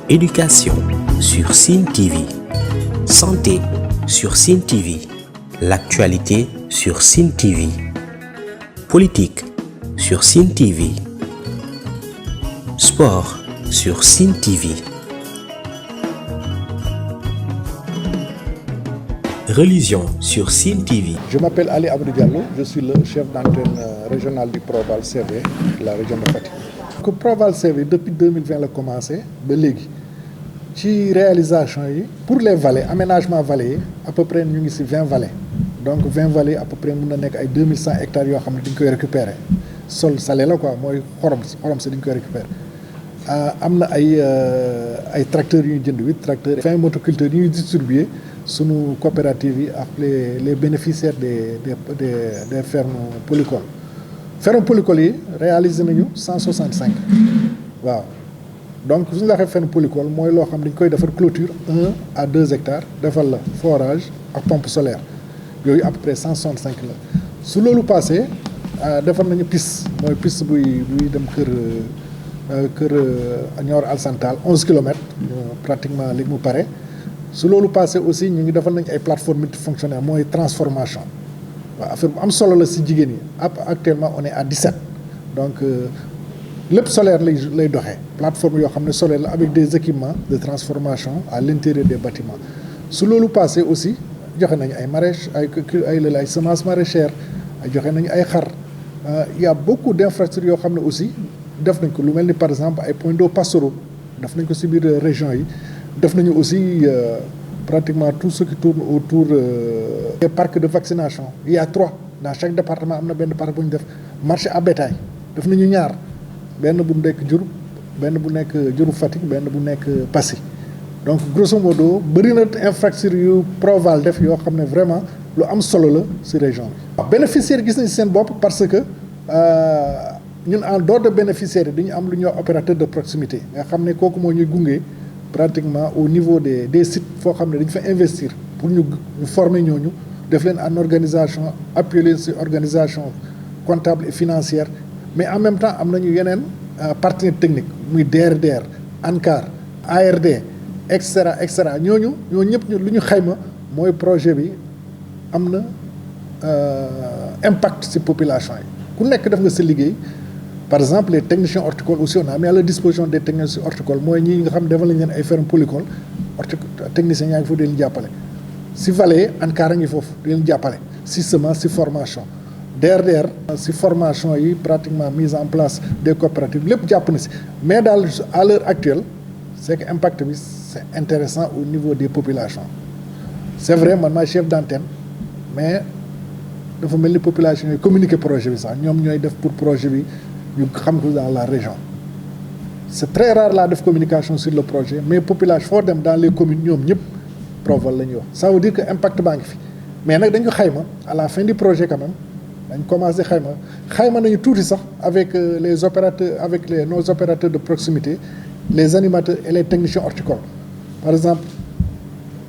Éducation sur Sen TV. Santé sur Sen TV. L'actualité sur Sen TV. Politique sur Sen TV. Sport sur Sen TV. Religion sur Sen TV. Je m'appelle Ali Abdou Diallo, je suis le chef d'antenne régional du Proval CV de la région de Fatick. Le Proval CV depuis 2020 la commencé ba léegi ci réalisation yi pour les vallées aménagement vallées yi à peu près ñu ngi ci 20 vallées donc 20 vallées à peu près mun na nekk ay 2100 hectares yoo xam ne dañ koy récupérer sol salé la quoi mooy xorom si dañ koy récupérer am na ay tracteurs yu ñu jënd 8 tracteurs 20 motoculteurs yu ñuy distribuer sunu coopérative yi ak les bénéficiaires des fermes polycoles ferme polycole yi réalisé nañu 165 waaw donc su ñu la waxee ferme polycole mooy loo xam dañ koy defar clôture 1 à 2 hectares defal la forage ak pompe solaire yooyu à peu près 165 la su loolu passé defar nañu piste mooy piste buy dem kër Nioro Alassane Tall 11 kilomètres pratiquement léegi mu pare su loolu passé aussi ñu ngi defal nañu ay plateformes multifonctionnelles mooy transformation waaw affaire bu am solo la si jigéen ñi actuellement on est à 17 donc lépp solaire lay doxee plateforme yoo xam ne solaire la avec des équipements de transformation à l'intérieur des bâtiments su loolu passé aussi joxe nañu ay maraîches ay semences maraîchères joxe nañu ay xar il y a beaucoup d'infrastructures yoo xam ne aussi def nañ ko lu mel ni par exemple ay points d'eau pastoraux def nañ ko si biir région yi def nañu aussi pratiquement tout ce qui tourne autour des parcs de vaccination il y a 3 dans chaque département am na benn parc bu ñu def marché à bétail def nañu ñaar benn bu nekk Diouroup benn bu nekk Diouroup Fatick benn bu nekk Passy donc grosso modo bëri na infrastructure yu Proval def yoo xam ne vraiment lu am solo la ci région bi. bénéficiaires gis nañ seen bopp parce que ñun en dehors de bénéficiaires dañu am lu ñuy wax opérateur de proximité nga xam ne kooku moo ñuy gunge. Pratiquement au niveau des sites foo xam ne dañu fa investir pour ñu former ñooñu def leen en organisation appuyer leen ci organisation comptable et financière mais en même temps am nañu yeneen partenaires techniques muy DRDR ANCAR ARD et cetera ñooñu ñëpp lu ñu xayma mooy projet bi am na impact ci population yi ku nekk def nga sa liggéey. Par exemple les techniciens horticoles aussi on a mis à la disposition des techniciens horticoles mooy ñi nga xam ne defal nañ leen ay ferme polycole techniciens yaa ngi foofu di leen jàppale si vallée ANCAR a ngi foofu di leen jàppale si semence si formation DRDR si formation yi pratiquement mise en place des coopératives lépp jàpp na si mais daal à l'heure actuelle c'est que impact bi c'est intéressant au niveau des populations c'est vrai man maay chef d'antenne mais dafa mel ni population yi communiquer projet bi sax ñoom ñooy def pour projet bi ñu xam ko dans la région c'est très rare laa def communication sur le projet mais population foo dem dans les communes ñoom ñëpp Proval la ñuy wax ça veut dire que impact baa ngi fi mais nag dañu xayma à la fin du projet quand même dañ commencé xayma nañu tuuti sax avec les opérateurs avec nos opérateurs de proximité les animateurs et les techniciens horticoles par exemple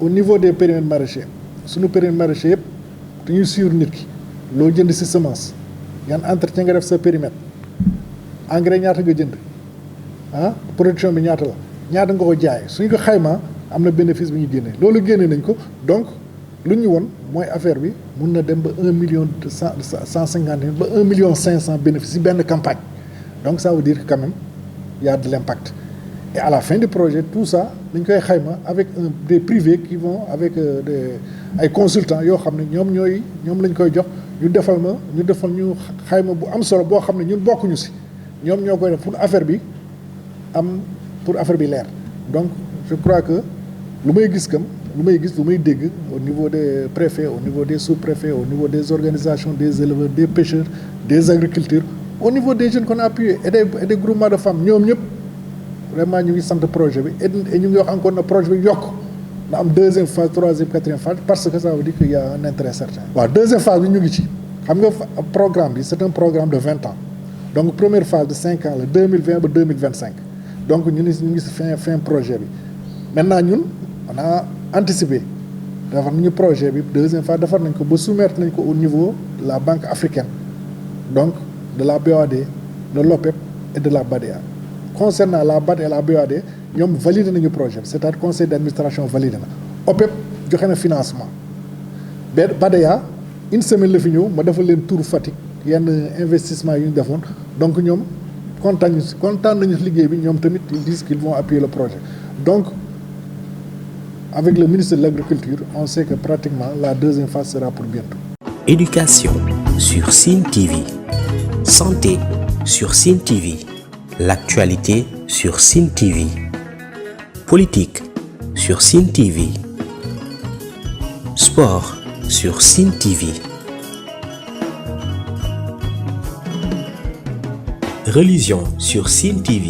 au niveau des périmètres maraîchers suñu périmètre maraîcher yëpp dañuy suivre nit ki loo jënd ci semence yan entretien nga def sa périmètre engrais ñaata nga jënd production bi ñaata nga ko jaay suñ ko xaymaa am na bénéfice bi ñu génnee loolu génne nañ ko donc lu ñu woon mooy affaire bi mun na dem ba 1,150 million ba 1,5 million bénéfice ci benn campagne donc ça veut dire que quand même y a de l'impact et à la fin du projet tout ça dañ koy xayma avec des privés qui vont avec ay consultants yoo xam ne ñoom lañ koy jox ñu defal ñu xayma bu am solo boo xam ne ñun bokkuñu ci ñoom ñoo koy def pour affaire bi leer donc je crois que lu may dégg au niveau des préfets au niveau des sous-préfets au niveau des organisations des éleveurs des pêcheurs des agriculteurs au niveau des jeunes qu'on a appuyé et des groupements de femmes ñoom ñëpp vraiment ñu ngi sant projet bi et ñu ngi wax encore na projet bi yokk na am 2e phase 3e 4e phase parce que ça veut dire qu'il y a un intérêt certain. waaw 2e phase bi ñu ngi ci xam nga programme bi c'est un programme de 20 ans donc première phase de 5 ans la 2020 ba 2025 donc ñu ngi ci fin projet bi maintenant ñun on a anticipé defar nañu projet bi 2e phase defar nañ ko ba soumettre nañ ko au niveau de la Banque africaine donc de la BOAD de l'OPEP et de la BADEA concernant la BAD et la BOAD ñoom validé nañu projet bi c'est-à-dire conseil d'administration validé na OPEP joxe na financement BADEA une semaine la fi ñëw ma defal leen tour Fatick yenn investissement yu ñu defoon donc ñoom kontaan nañu liggéey bi ñoom tamit ils disent qu'ils vont appuyer le projet donc avec le ministre de l'Agriculture on sait que pratiquement la deuxième phase sera pour bientôt. Éducation sur Sine TV, santé sur Sine TV, l'actualité sur Sine TV, politique sur Sine TV, sport sur Sine TV, religion sur Sine TV.